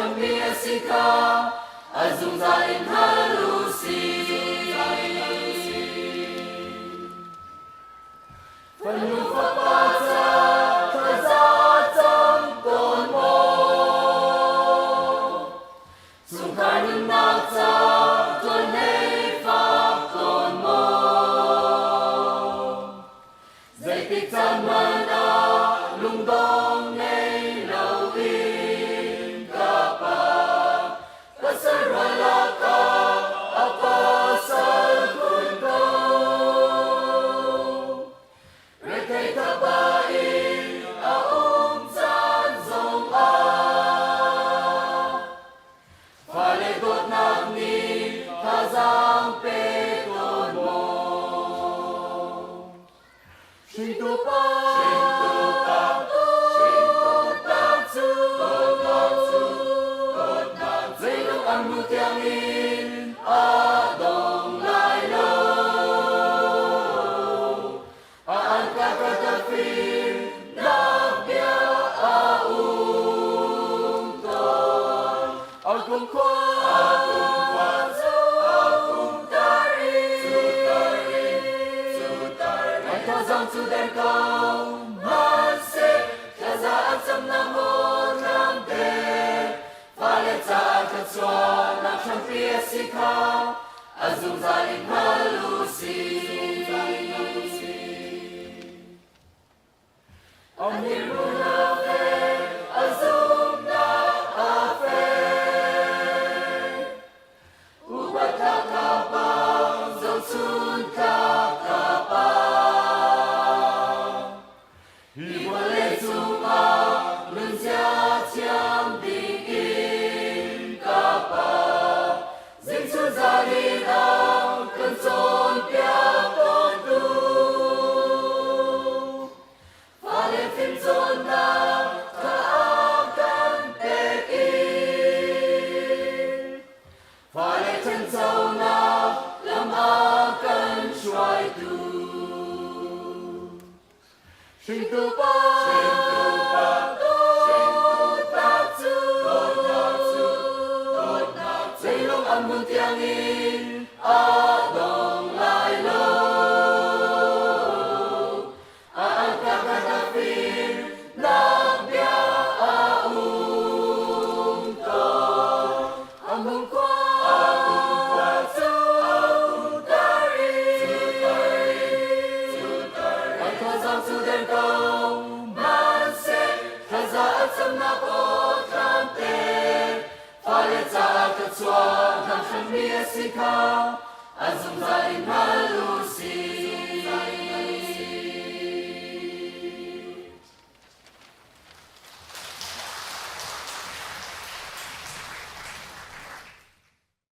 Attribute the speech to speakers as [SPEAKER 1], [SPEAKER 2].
[SPEAKER 1] Sika, Azumzain Halusi, penuh fakta kezatam konmo, sungkarin mata tonei fakonmo, zaitik mana lungdong nei lawin kapa, kasarwalaka apa salkunto, rekay kabain aum san zong a, falegot nagni kazang peton mo, Shintupa ang mutiangin adong laylo, aan kakatapin labya aungton, agong kwan agong tarin, ang kazang suden kau manse, kazaan sam namon ramde, falet sa katswa na siyang piyasika, azumzain halusi. Ang hirulafe, azum na afe, ubat kakabang, zalsun kakabang, hiwalay zuma, lunzya tiyang bingin kapa, zingsu zalina, kanson piakon du, fale finzon na kaakan tekin, fale tensaw na lamakan shuai du, Shintupa ang muntiangin adong laylo, aan kakatapin labya aungton, ang mungkwan su tarin, ang kazang suden kong manse, kazaat sam napot ramte, falet sa katswa, Sika, azumzain